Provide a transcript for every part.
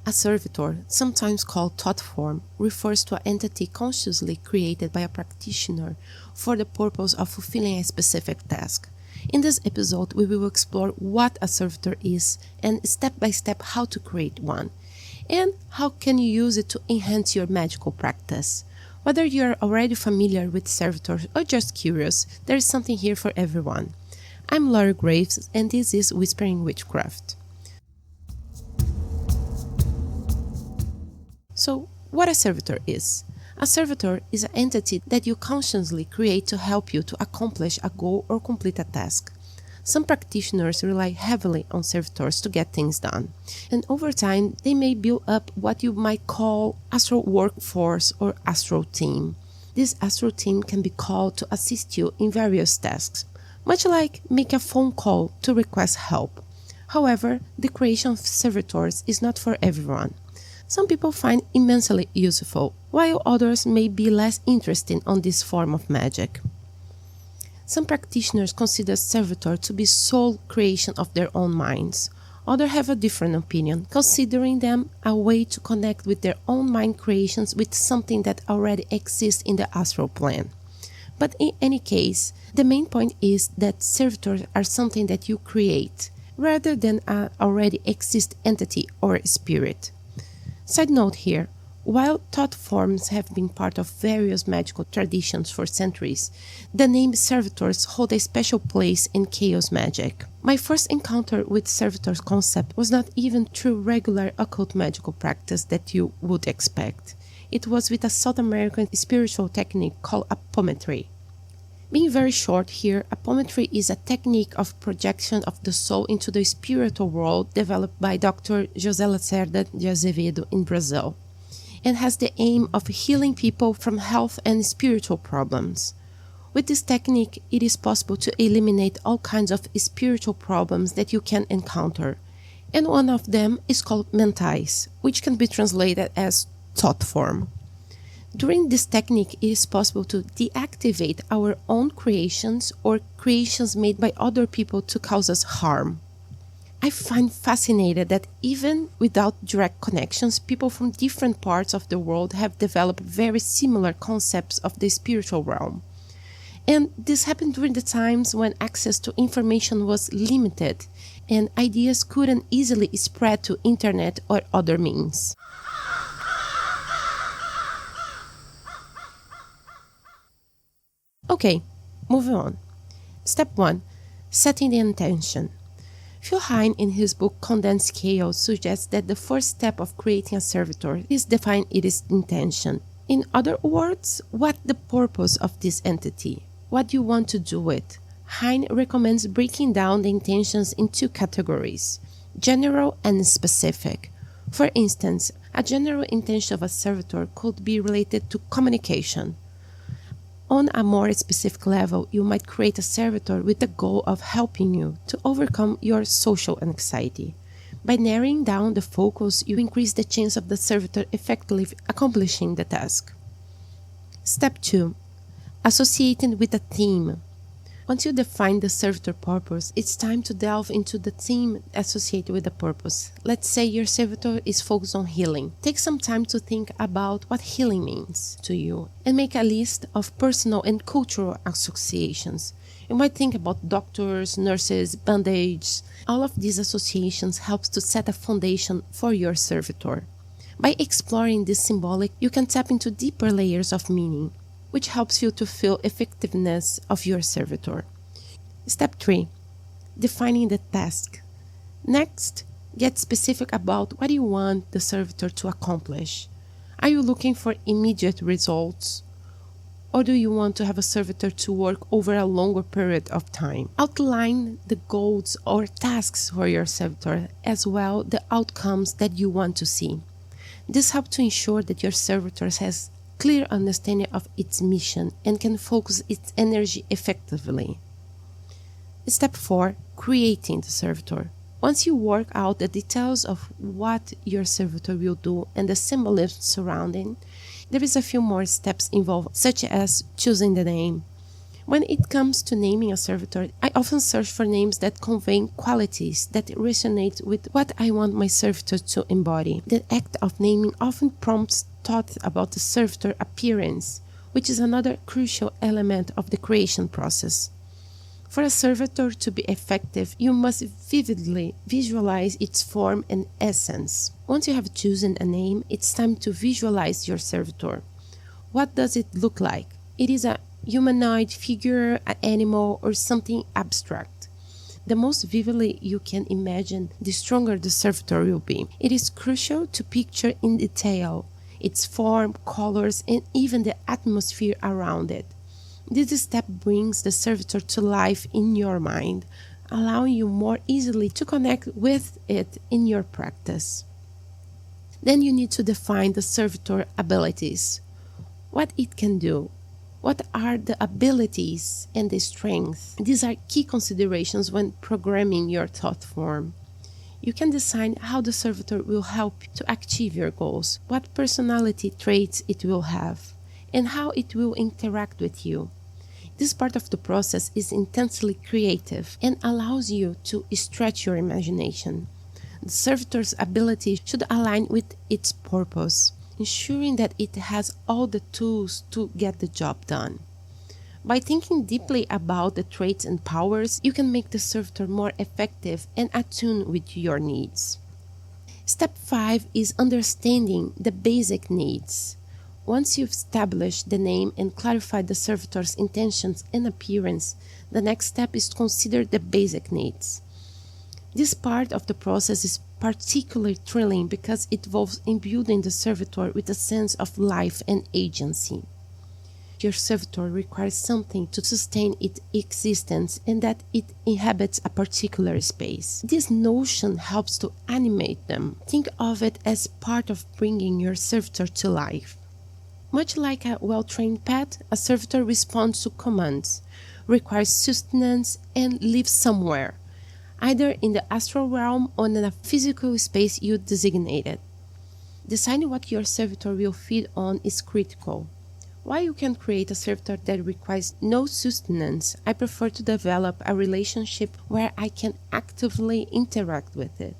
A servitor, sometimes called thought form, refers to an entity consciously created by a practitioner for the purpose of fulfilling a specific task. In this episode, we will explore what a servitor is and step by step how to create one, and how can you use it to enhance your magical practice. Whether you are already familiar with servitors or just curious, there is something here for everyone. I'm Laura Graves, and this is Whispering Witchcraft. So, what a servitor is? A servitor is an entity that you consciously create to help you to accomplish a goal or complete a task. Some practitioners rely heavily on servitors to get things done, and over time they may build up what you might call astral workforce or astral team. This astral team can be called to assist you in various tasks, much like make a phone call to request help. However, the creation of servitors is not for everyone. Some people find immensely useful, while others may be less interested on this form of magic. Some practitioners consider servitor to be sole creation of their own minds. Others have a different opinion, considering them a way to connect with their own mind creations with something that already exists in the astral plane. But in any case, the main point is that servitors are something that you create, rather than an already exist entity or spirit. Side note here, while thought forms have been part of various magical traditions for centuries, the name servitors hold a special place in chaos magic. My first encounter with servitors concept was not even through regular occult magical practice that you would expect. It was with a South American spiritual technique called apometry. Being very short here, apometry is a technique of projection of the soul into the spiritual world developed by Dr. José Lacerda de Azevedo in Brazil, and has the aim of healing people from health and spiritual problems. With this technique, it is possible to eliminate all kinds of spiritual problems that you can encounter, and one of them is called mentais, which can be translated as thought form. During this technique, it is possible to deactivate our own creations or creations made by other people to cause us harm. I find fascinating that even without direct connections, people from different parts of the world have developed very similar concepts of the spiritual realm. And this happened during the times when access to information was limited and ideas couldn't easily spread to internet or other means. Okay, moving on. Step 1. Setting the intention. Phil Hine in his book Condensed Chaos suggests that the first step of creating a servitor is define its intention. In other words, what the purpose of this entity? What you want to do with? Hine recommends breaking down the intentions in two categories, general and specific. For instance, a general intention of a servitor could be related to communication. On a more specific level, you might create a servitor with the goal of helping you to overcome your social anxiety. By narrowing down the focus, you increase the chance of the servitor effectively accomplishing the task. Step 2. Associating with a theme. Once you define the servitor purpose, it's time to delve into the theme associated with the purpose. Let's say your servitor is focused on healing. Take some time to think about what healing means to you and make a list of personal and cultural associations. You might think about doctors, nurses, band-aids. All of these associations help to set a foundation for your servitor. By exploring this symbolic, you can tap into deeper layers of meaning, which helps you to feel effectiveness of your servitor. Step 3. Defining the task. Next, get specific about what you want the servitor to accomplish. Are you looking for immediate results? Or do you want to have a servitor to work over a longer period of time? Outline the goals or tasks for your servitor, as well the outcomes that you want to see. This helps to ensure that your servitor has clear understanding of its mission and can focus its energy effectively. Step 4. Creating the servitor. Once you work out the details of what your servitor will do and the symbolism surrounding, there is a few more steps involved, such as choosing the name. When it comes to naming a servitor, I often search for names that convey qualities that resonate with what I want my servitor to embody. The act of naming often prompts thought about the servitor appearance, which is another crucial element of the creation process. For a servitor to be effective, you must vividly visualize its form and essence. Once you have chosen a name, it's time to visualize your servitor. What does it look like? It is a humanoid figure, an animal, or something abstract. The most vividly you can imagine, the stronger the servitor will be. It is crucial to picture in detail its form, colors, and even the atmosphere around it. This step brings the servitor to life in your mind, allowing you more easily to connect with it in your practice. Then you need to define the servitor abilities. What it can do. What are the abilities and the strengths? These are key considerations when programming your thought form. You can decide how the servitor will help to achieve your goals, what personality traits it will have, and how it will interact with you. This part of the process is intensely creative and allows you to stretch your imagination. The servitor's ability should align with its purpose, ensuring that it has all the tools to get the job done. By thinking deeply about the traits and powers, you can make the servitor more effective and attuned with your needs. Step 5 is understanding the basic needs. Once you've established the name and clarified the servitor's intentions and appearance, the next step is to consider the basic needs. This part of the process is particularly thrilling because it involves imbuing the servitor with a sense of life and agency. Your servitor requires something to sustain its existence and that it inhabits a particular space. This notion helps to animate them. Think of it as part of bringing your servitor to life. Much like a well-trained pet, a servitor responds to commands, requires sustenance, and lives somewhere, either in the astral realm or in a physical space you designated. Deciding what your servitor will feed on is critical. While you can create a servitor that requires no sustenance, I prefer to develop a relationship where I can actively interact with it.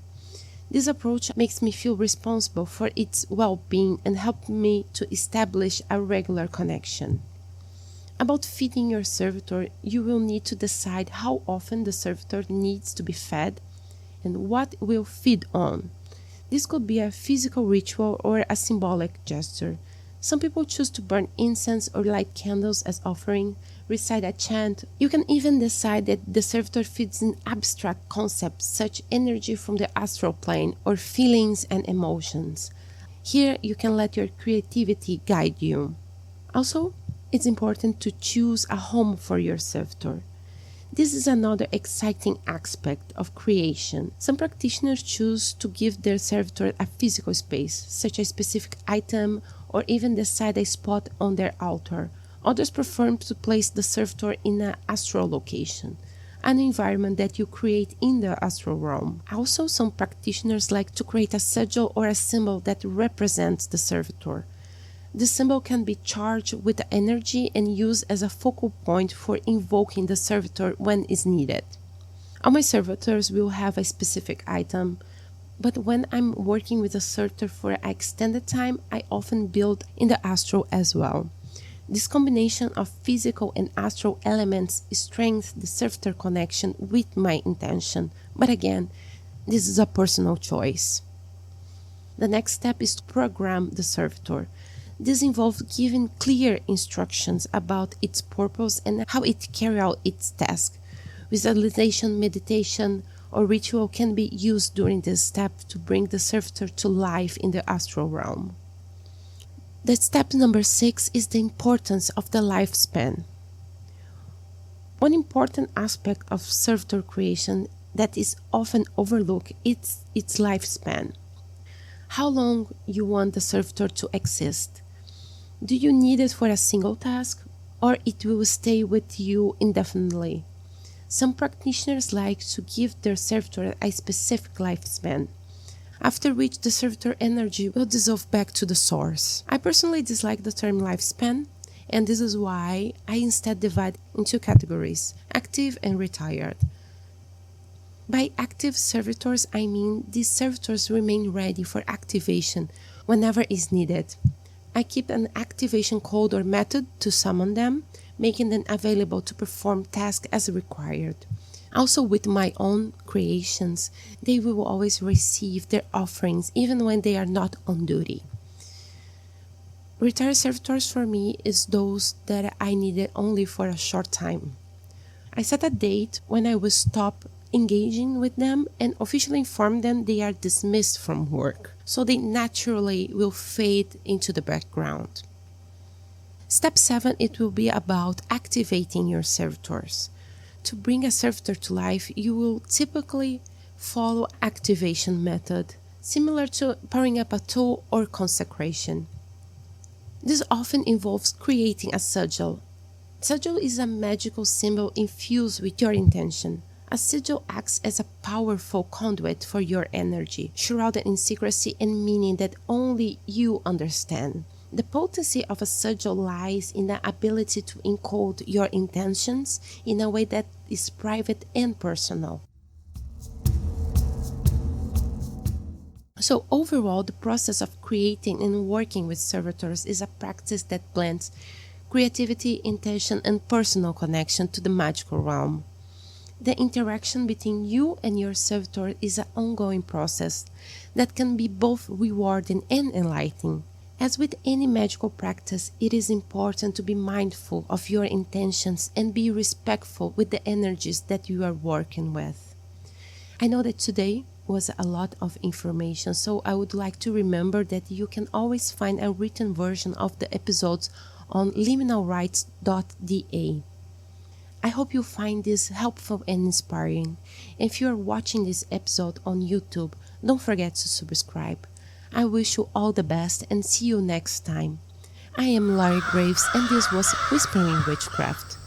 This approach makes me feel responsible for its well-being and helps me to establish a regular connection. About feeding your servitor, you will need to decide how often the servitor needs to be fed and what it will feed on. This could be a physical ritual or a symbolic gesture. Some people choose to burn incense or light candles as offering, recite a chant. You can even decide that the servitor feeds in abstract concepts such as energy from the astral plane or feelings and emotions. Here you can let your creativity guide you. Also, it's important to choose a home for your servitor. This is another exciting aspect of creation. Some practitioners choose to give their servitor a physical space, such as a specific item, or even decide a spot on their altar. Others prefer to place the servitor in an astral location, an environment that you create in the astral realm. Also, some practitioners like to create a sigil or a symbol that represents the servitor. The symbol can be charged with energy and used as a focal point for invoking the servitor when is needed. All my servitors will have a specific item, but when I'm working with a servitor for an extended time, I often build in the astral as well. This combination of physical and astral elements strengthens the servitor connection with my intention, but again, this is a personal choice. The next step is to program the servitor. This involves giving clear instructions about its purpose and how it carries out its task. Visualization, meditation, or ritual can be used during this step to bring the servitor to life in the astral realm. The step number 6 is the importance of the lifespan. One important aspect of servitor creation that is often overlooked is its lifespan. How long you want the servitor to exist? Do you need it for a single task, or it will stay with you indefinitely? Some practitioners like to give their servitor a specific lifespan, after which the servitor energy will dissolve back to the source. I personally dislike the term lifespan. and this is why I instead divide into categories: active and retired. By active servitors, I mean these servitors remain ready for activation whenever is needed. I keep an activation code or method to summon them, making them available to perform tasks as required. Also, with my own creations, they will always receive their offerings even when they are not on duty. Retired servitors for me is those that I needed only for a short time. I set a date when I will stop engaging with them and officially inform them they are dismissed from work, so they naturally will fade into the background. Step 7, it will be about activating your servitors. To bring a servitor to life, you will typically follow activation method, similar to powering up a tool or consecration. This often involves creating a sigil. Sigil is a magical symbol infused with your intention. A sigil acts as a powerful conduit for your energy, shrouded in secrecy and meaning that only you understand. The potency of a sigil lies in the ability to encode your intentions in a way that is private and personal. So overall, the process of creating and working with servitors is a practice that blends creativity, intention, and personal connection to the magical realm. The interaction between you and your servitor is an ongoing process that can be both rewarding and enlightening. As with any magical practice, it is important to be mindful of your intentions and be respectful with the energies that you are working with. I know that today was a lot of information, so I would like to remember that you can always find a written version of the episodes on liminalrights.da. I hope you find this helpful and inspiring. If you are watching this episode on YouTube, don't forget to subscribe. I wish you all the best and see you next time. I am Laurie Graves and this was Whispering Witchcraft.